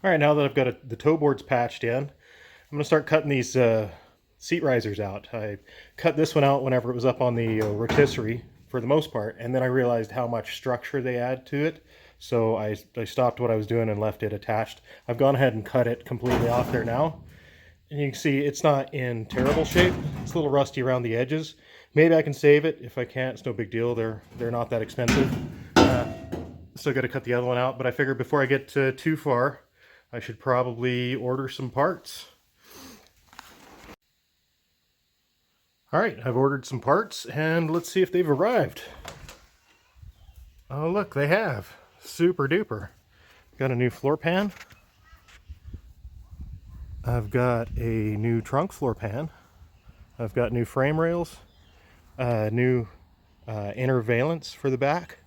All right, now that I've got the toe boards patched in, I'm going to start cutting these seat risers out. I cut this one out whenever it was up on the rotisserie for the most part, and then I realized how much structure they add to it. So I stopped what I was doing and left it attached. I've gone ahead and cut it completely off there now. And you can see it's not in terrible shape. It's a little rusty around the edges. Maybe I can save it. If I can't, it's no big deal. They're not that expensive. Still got to cut the other one out, but I figured before I get too far, I should probably order some parts. All right, I've ordered some parts, and let's see if they've arrived. Oh, look, they have. Super duper. Got a new floor pan. I've got a new trunk floor pan. I've got new frame rails, new inner valance for the back,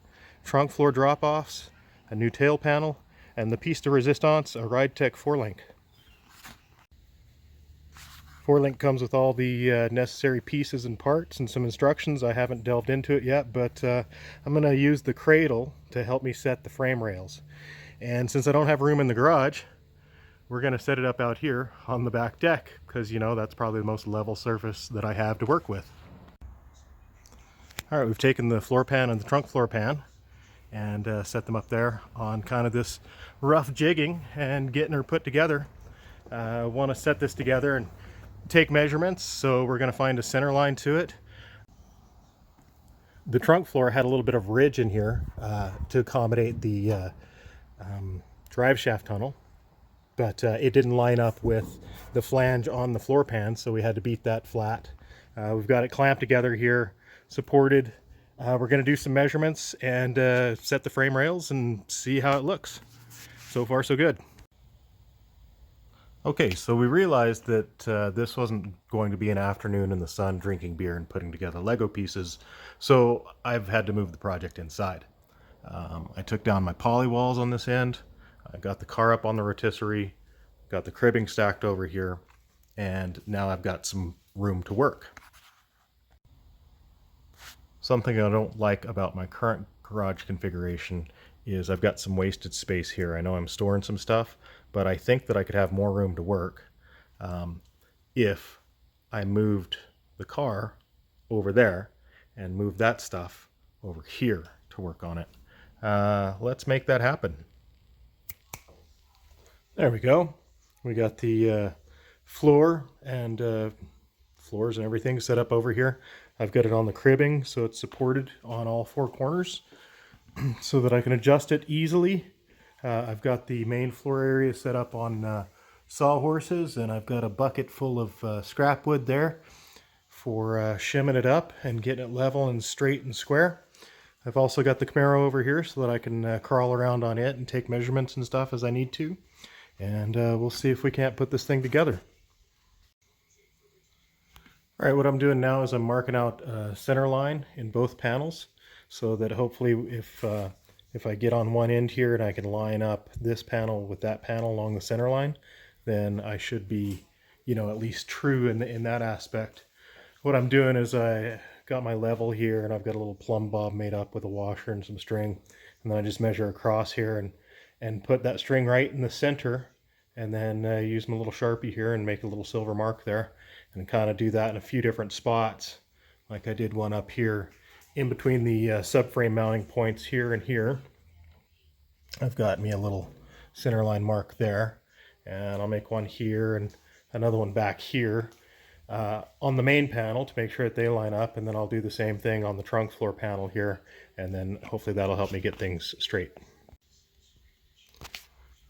trunk floor drop-offs, a new tail panel, and the piece de resistance, a Ridetech 4-link. 4-link comes with all the necessary pieces and parts and some instructions. I haven't delved into it yet, but I'm going to use the cradle to help me set the frame rails. And since I don't have room in the garage, we're going to set it up out here on the back deck because, you know, that's probably the most level surface that I have to work with. All right, we've taken the floor pan and the trunk floor pan and set them up there on kind of this rough jigging and getting her put together. I want to set this together and take measurements, so we're going to find a center line to it. The trunk floor had a little bit of ridge in here to accommodate the drive shaft tunnel, but it didn't line up with the flange on the floor pan, so we had to beat that flat. We've got it clamped together here, supported. We're going to do some measurements and set the frame rails and see how it looks. So far, so good. Okay, so we realized that this wasn't going to be an afternoon in the sun drinking beer and putting together Lego pieces, so I've had to move the project inside. I took down my poly walls on this end, I got the car up on the rotisserie, got the cribbing stacked over here, and now I've got some room to work. Something I don't like about my current garage configuration is I've got some wasted space here. I know I'm storing some stuff, but I think that I could have more room to work if I moved the car over there and moved that stuff over here to work on it. Let's make that happen. There we go. We got the floor and floors and everything set up over here. I've got it on the cribbing so it's supported on all four corners so that I can adjust it easily. I've got the main floor area set up on sawhorses, and I've got a bucket full of scrap wood there for shimming it up and getting it level and straight and square. I've also got the Camaro over here so that I can crawl around on it and take measurements and stuff as I need to. And we'll see if we can't put this thing together. All right, what I'm doing now is I'm marking out a center line in both panels so that hopefully if I get on one end here and I can line up this panel with that panel along the center line, then I should be, you know, at least true in that aspect. What I'm doing is I got my level here and I've got a little plumb bob made up with a washer and some string, and then I just measure across here and put that string right in the center, and then use my little Sharpie here and make a little silver mark there, and kind of do that in a few different spots, like I did one up here in between the subframe mounting points here and here. I've got me a little center line mark there, and I'll make one here and another one back here on the main panel to make sure that they line up, and then I'll do the same thing on the trunk floor panel here, and then hopefully that'll help me get things straight.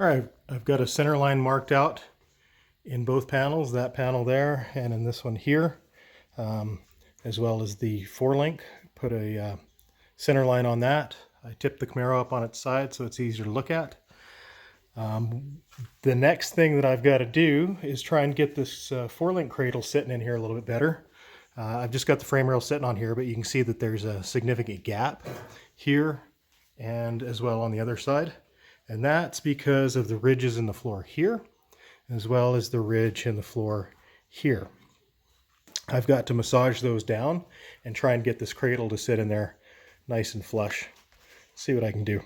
All right, I've got a center line marked out in both panels, that panel there and in this one here, as well as the 4-link. Put a center line on that. I tipped the Camaro up on its side so it's easier to look at. The next thing that I've got to do is try and get this 4-link cradle sitting in here a little bit better. I've just got the frame rail sitting on here, but you can see that there's a significant gap here and as well on the other side. And that's because of the ridges in the floor here, as well as the ridge in the floor here. I've got to massage those down and try and get this cradle to sit in there nice and flush. See what I can do.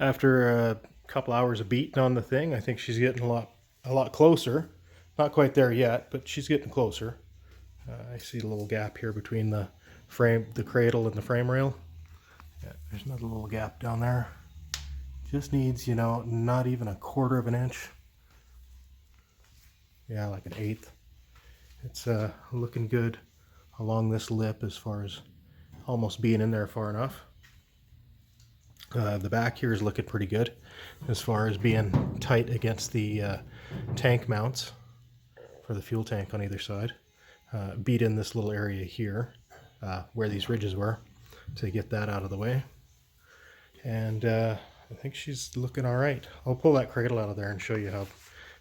After a couple hours of beating on the thing, I think she's getting a lot closer. Not quite there yet, but she's getting closer. I see a little gap here between the cradle and the frame rail. Yeah, there's another little gap down there. Just needs, you know, not even a quarter of an inch. Yeah, like an eighth. It's looking good along this lip as far as almost being in there far enough. The back here is looking pretty good as far as being tight against the tank mounts for the fuel tank on either side. Beat in this little area here where these ridges were to get that out of the way. And I think she's looking all right. I'll pull that cradle out of there and show you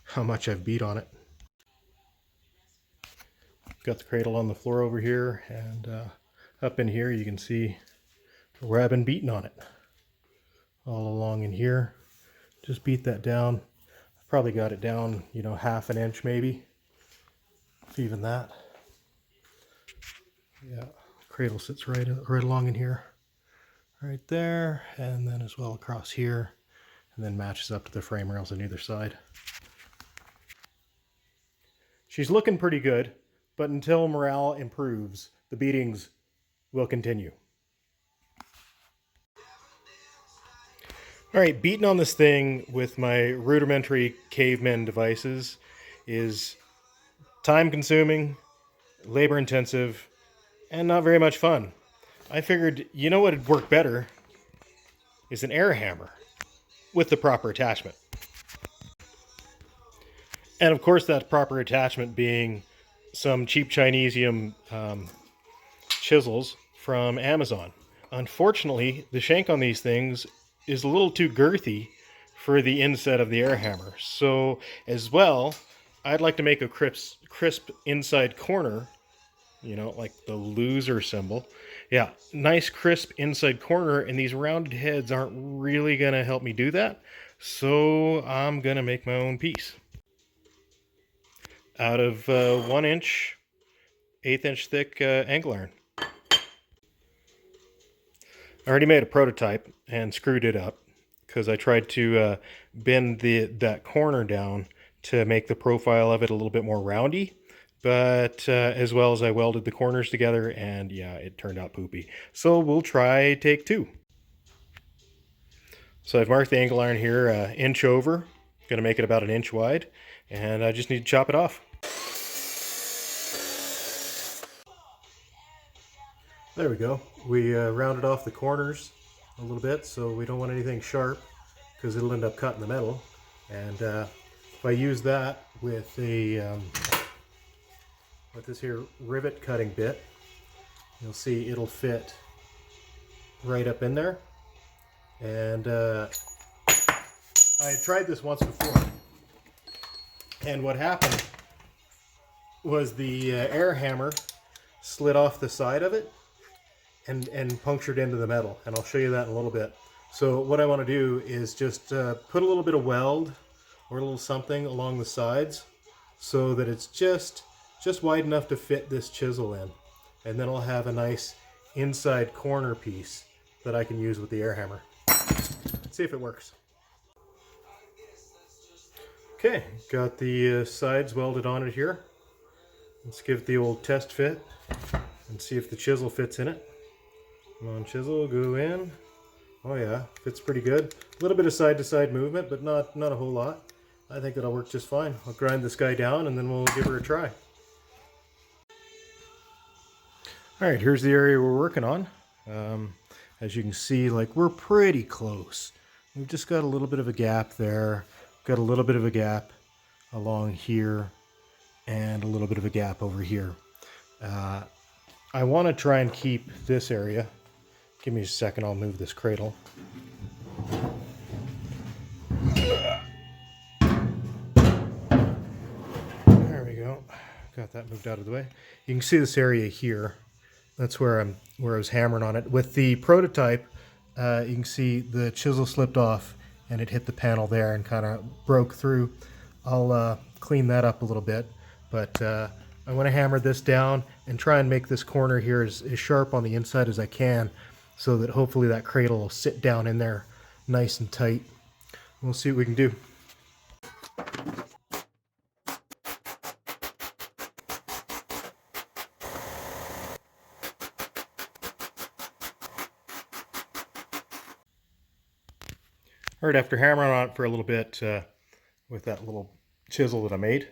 how much I've beat on it. Got the cradle on the floor over here, and up in here you can see where I've been beating on it. All along in here. Just beat that down. I've probably got it down, you know, half an inch maybe. If even that. Yeah, cradle sits right along in here. Right there, and then as well across here, and then matches up to the frame rails on either side. She's looking pretty good, but until morale improves, the beatings will continue. All right, beating on this thing with my rudimentary caveman devices is time-consuming, labor-intensive, and not very much fun. I figured, you know what would work better is an air hammer with the proper attachment. And of course that proper attachment being some cheap Chinesium chisels from Amazon. Unfortunately, the shank on these things is a little too girthy for the inset of the air hammer. So as well, I'd like to make a crisp inside corner, you know, like the loser symbol. Yeah, nice crisp inside corner, and these rounded heads aren't really gonna help me do that. So I'm gonna make my own piece. Out of 1 inch, 1/8 inch thick angle iron. I already made a prototype and screwed it up because I tried to bend that corner down to make the profile of it a little bit more roundy. But as well as I welded the corners together, and yeah, it turned out poopy. So we'll try take 2. So I've marked the angle iron here inch over. Going to make it about 1 inch wide, and I just need to chop it off. There we go. We rounded off the corners a little bit, so we don't want anything sharp because it'll end up cutting the metal. And if I use that with a with this here rivet cutting bit, you'll see it'll fit right up in there. And I had tried this once before, and what happened was the air hammer slid off the side of it and punctured into the metal, and I'll show you that in a little bit. So what I want to do is just put a little bit of weld or a little something along the sides so that it's just wide enough to fit this chisel in, and then I'll have a nice inside corner piece that I can use with the air hammer. Let's see if it works. Okay, got the sides welded on it here. Let's give it the old test fit and see if the chisel fits in it. Come on, chisel, go in. Oh yeah, fits pretty good. A little bit of side-to-side movement, but not a whole lot. I think that'll work just fine. I'll grind this guy down and then we'll give her a try. All right, here's the area we're working on. As you can see, like, we're pretty close. We've just got a little bit of a gap there, got a little bit of a gap along here, and a little bit of a gap over here. I want to try and keep this area. Give me a second, I'll move this cradle. There we go. Got that moved out of the way. You can see this area here. That's where I was hammering on it. With the prototype, you can see the chisel slipped off and it hit the panel there and kind of broke through. I'll clean that up a little bit, but I want to hammer this down and try and make this corner here as sharp on the inside as I can, so that hopefully that cradle will sit down in there nice and tight. We'll see what we can do. All right, after hammering on it for a little bit with that little chisel that I made,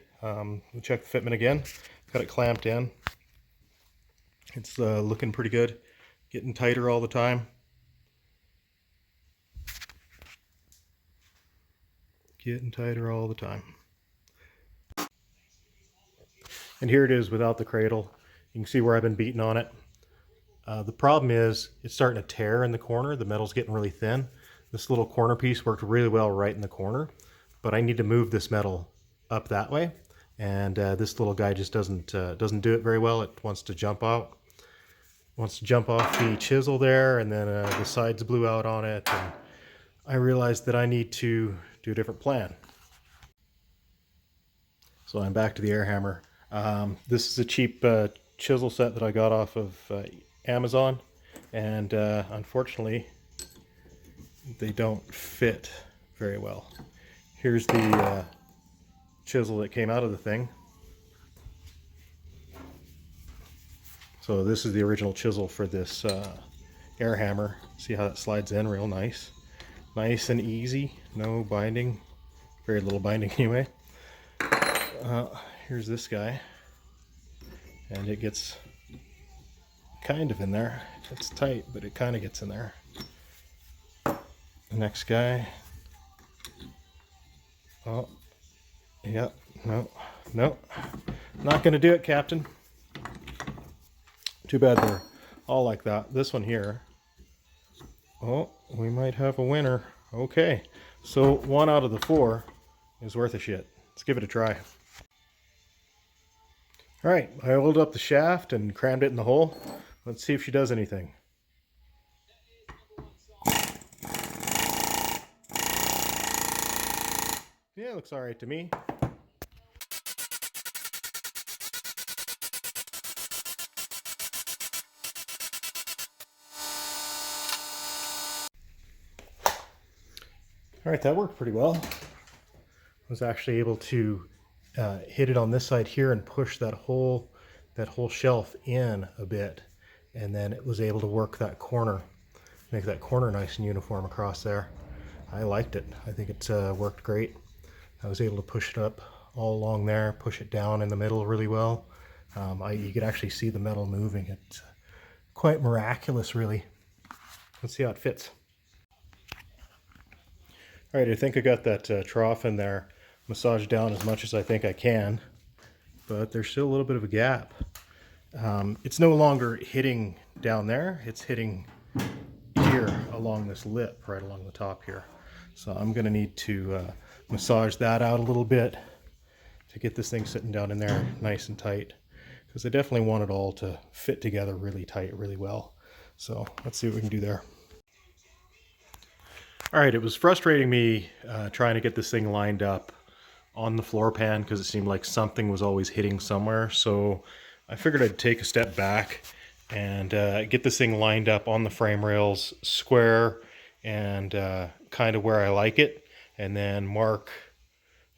we check the fitment again. Got it clamped in. It's looking pretty good, getting tighter all the time. Getting tighter all the time. And here it is without the cradle. You can see where I've been beating on it. The problem is it's starting to tear in the corner. The metal's getting really thin. This little corner piece worked really well right in the corner, but I need to move this metal up that way. And this little guy just doesn't do it very well. It wants to jump out. Wants to jump off the chisel there, and then the sides blew out on it. And I realized that I need to do a different plan. So I'm back to the air hammer. This is a cheap chisel set that I got off of Amazon, and unfortunately they don't fit very well. Here's the chisel that came out of the thing. So this is the original chisel for this air hammer. See how that slides in real nice. Nice and easy, no binding, very little binding anyway. Here's this guy, and it gets kind of in there. It's tight, but it kind of gets in there. The next guy. Oh, yeah, no, not gonna do it, Captain. Too bad they're all like that. This one here. Oh, we might have a winner. Okay, so 1 out of the 4 is worth a shit. Let's give it a try. All right, I oiled up the shaft and crammed it in the hole. Let's see if she does anything. Yeah, looks all right to me. All right, that worked pretty well. I was actually able to hit it on this side here and push that whole shelf in a bit, and then it was able to work that corner, make that corner nice and uniform across there. I liked it. I think it worked great. I was able to push it up all along there, push it down in the middle really well. You could actually see the metal moving. It's quite miraculous, really. Let's see how it fits. All right, I think I got that trough in there massaged down as much as I think I can, but there's still a little bit of a gap. It's no longer hitting down there, it's hitting here along this lip, right along the top here. So I'm gonna need to massage that out a little bit to get this thing sitting down in there nice and tight, because I definitely want it all to fit together really tight, really well. So let's see what we can do there. All right, it was frustrating me trying to get this thing lined up on the floor pan because it seemed like something was always hitting somewhere. So I figured I'd take a step back and get this thing lined up on the frame rails, square and kind of where I like it, and then mark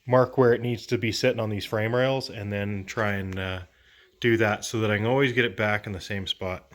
where it needs to be sitting on these frame rails, and then try and do that so that I can always get it back in the same spot.